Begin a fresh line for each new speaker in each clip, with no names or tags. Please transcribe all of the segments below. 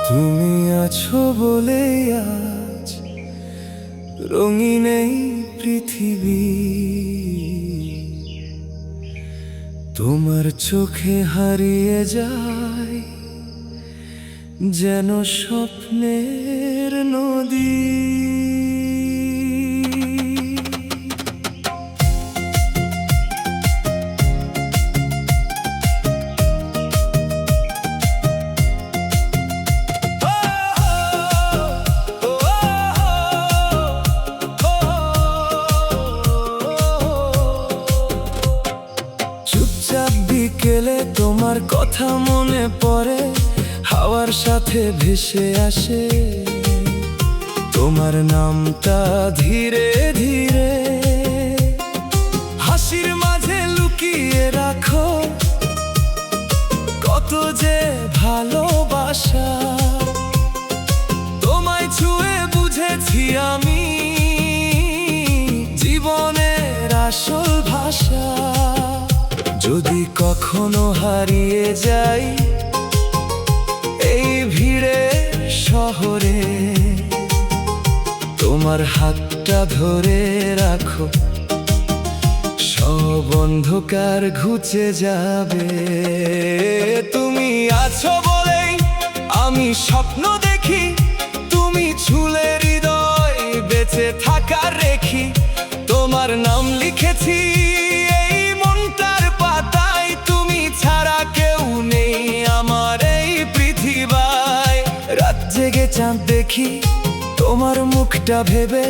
তুমি আছো বলে আজ রঙিন এই পৃথিবী। তোমার চোখে হারিয়ে যায় যেন স্বপ্নের নদী। চুপচাপ বিকেলে তোমার কথা মনে পড়ে, হাওয়ার সাথে ভেসে আসে তোমার নামটা ধীরে ধীরে। হাসির মাঝে লুকিয়ে রাখো কত যে ভালোবাসা। তোমায় ছুঁয়ে বুঝেছি আমি জীবনের আসল ভাষা। যদি কখনো হারিয়ে যাই এই ভিড়ে শহরে, তোমার হাতটা ধরে রাখো, সব অন্ধকার ঘুচে যাবে। তুমি আছো বলেই আমি স্বপ্ন দেখি, তুমি ছুঁলে হৃদয় বেঁচে থাকার রেখি। তোমার নাম লিখেছি এই মনটার পাতায়, তুমি ছাড়া কেউ নেই আমার এই পৃথিবীয়। রাত জেগে চাঁদ দেখি তোমার মুখটা ভেবে,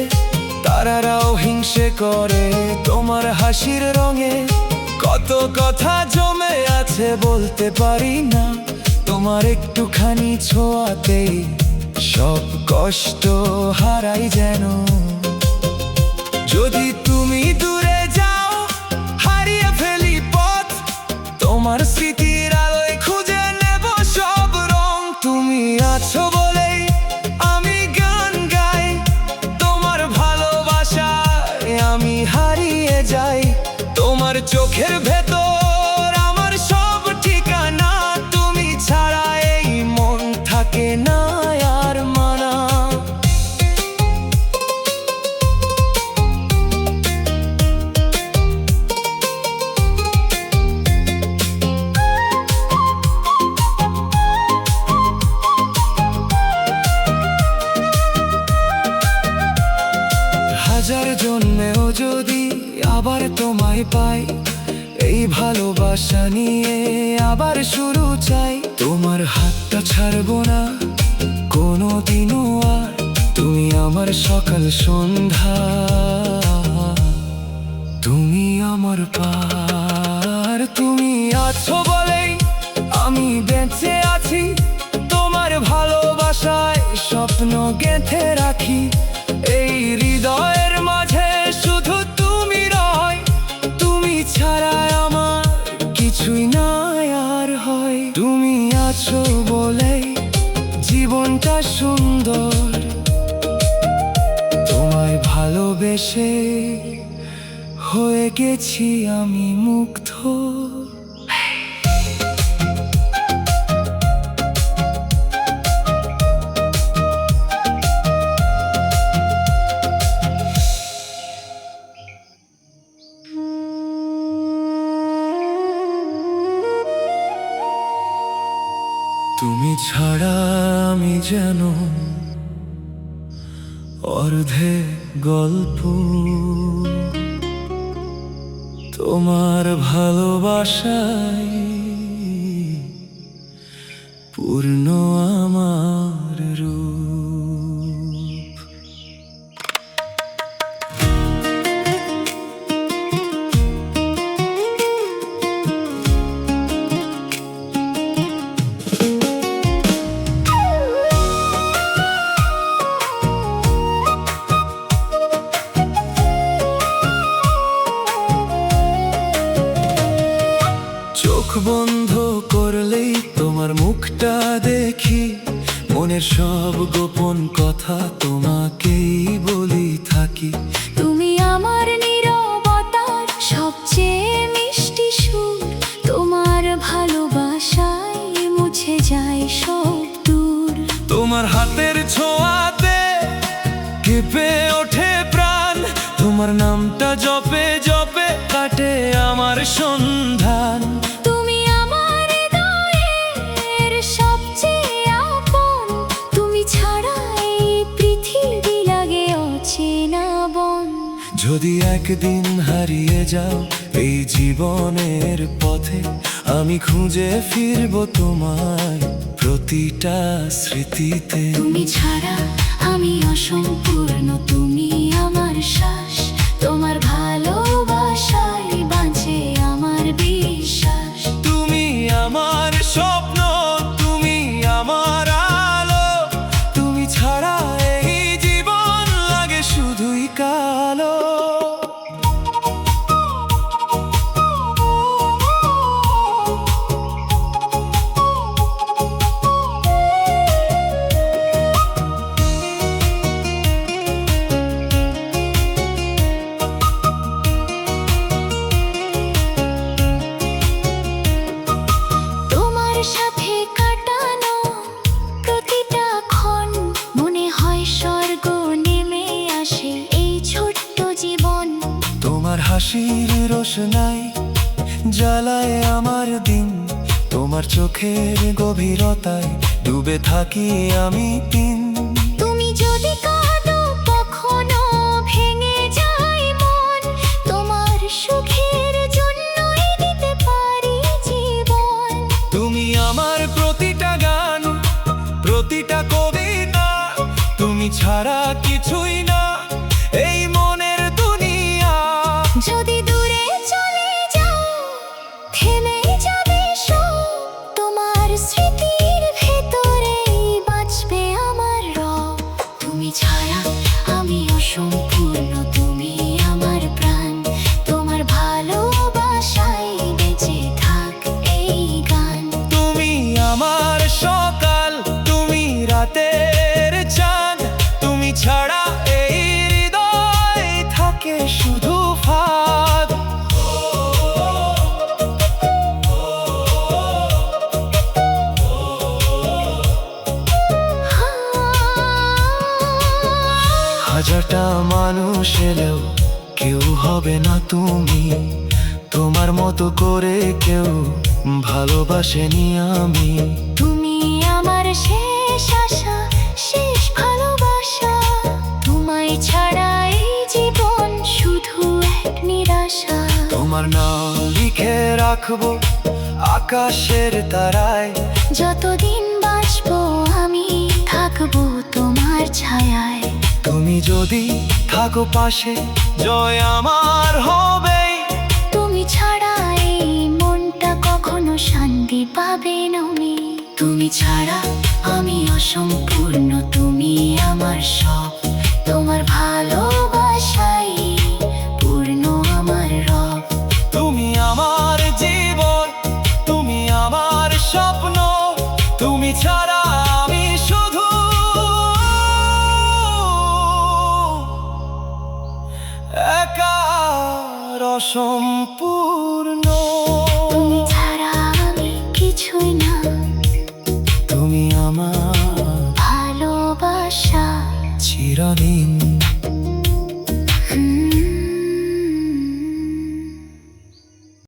তারারাও হিংসে করে তোমার হাসির রঙে। কত কথা জমে আছে বলতে পারি না, তোমার একটুখানি ছোঁয়াতেই সব কষ্ট হারাই যেন। যদি তুমি দূরে যাও হারিয়ে ফেলি পথ, তোমার স্মৃতির আলোয় খুঁজে নেব সব রং। তুমি আছো বলেই আমি গান গাই, তোমার ভালোবাসায় আমি হারিয়ে যাই। তোমার চোখের ভেতর আমার সব ঠিকানা, তুমি ছাড়া এই মন থাকে না আর মানা। হাজার জন্মেও যদি আবার তোমায় পাই, এই ভালোবাসা নিয়ে আবার শুরু চাই। তোমার হাতটা ছাড়বো না কোনোদিনও আর, তুমি আমার সকাল সন্ধ্যা, তুমি আমার পার। তুমি আছো বলেই আমি বেঁচে আছি, তোমার ভালোবাসায় স্বপ্ন গেঁথে রাখি। এই হৃদয়ের মাঝে শুধু তুমি রয়, তুমি ছাড়া আমার কিছুই না আর হয়। তুমি আছো বলেই জীবনটা সুন্দর, তোমায় ভালোবেসে হয়ে গেছি আমি মুগ্ধ। তুমি ছাড়া আমি যেন অর্ধেক গল্প, তোমার ভালোবাসায় পূর্ণ আমার রূপ। চোখ বন্ধ করলেই তোমার মুখটা দেখি, মনের সব গোপন কথা তোমাকেই বলি থাকি।
তুমি আমার নীরবতার সবচেয়ে মিষ্টি সুর, তোমার ভালোবাসায় মুছে যায় সব দূর।
যদি একদিন হারিয়ে যাও এই জীবনের পথে, আমি খুঁজে ফিরবো তোমায় প্রতিটা স্মৃতিতে।
তুমি ছাড়া আমি অসম্পূর্ণ, তুমি আমার শ্বাস, তোমার ভালোবাসায় বাঁচে আমার বিশ্বাস।
তুমি আমার স্বপ্ন, তুমি আমার আলো, তুমি ছাড়া এই জীবন লাগে শুধুই কালো।
তোমার সাথে কাটানো প্রতিটা ক্ষণ মনে হয় স্বর্গ নেমে আসে এই ছোট্ট জীবন।
তোমার হাসির রোশনাই জ্বালায় আমার দিন, তোমার চোখের গভীরতায় ডুবে থাকি আমি দিন।
তুমি যদি কাঁদো কখনো ভেঙে যায় মন, তোমার সুখের জন্যই দিতে পারি জীবন।
তুমি আমার প্রতিটা গান, প্রতিটা কবিতা, তুমি ছাড়া কিছুই না এই মনের দুনিয়া।
যদি দূরে চলে যাও থেমে যাবে সব, তোমার স্মৃতির ভেতরেই বাঁচবে আমার রব। তুমি ছাড়া আমি অসম্পূর্ণ, তুমি আমার প্রাণ, তোমার ভালোবাসায় বেঁচে থাক এই গান।
তুমি আমার সকাল, তুমি রাতের চাঁদ, তুমি ছাড়া এই হৃদয় থাকে শুধু ফাঁদ। হাজারটা মানুষ এলেও কেউ হবে না তুমি, তোমার মতো করে কেউ ভালোবাসেনি আমি।
তুমি আমার শেষ আশা, শেষ ভালোবাসা, তোমায় ছাড়া এই জীবন শুধু এক নিরাশা।
তোমার নাম লিখে রাখবো আকাশের তারায়,
যতদিন বাঁচবো আমি থাকবো তোমার ছায়ায়।
তুমি যদি থাকো পাশে জয় আমার হবে।
তুমি ছাড়া এই মনটা কখনো শান্তি পাবে না। তুমি ছাড়া আমি অসম্পূর্ণ, তুমি আমার সব, তোমার ভালোবাসাই পূর্ণ আমার রব।
তুমি আমার জীবন, তুমি আমার স্বপ্ন, তুমি ছাড়া আমি শুধু একা অসম্পূর্ণ।
তুমি ছাড়া আমি কিছুই না,
তুমি আমার
ভালোবাসা
চিরদিন।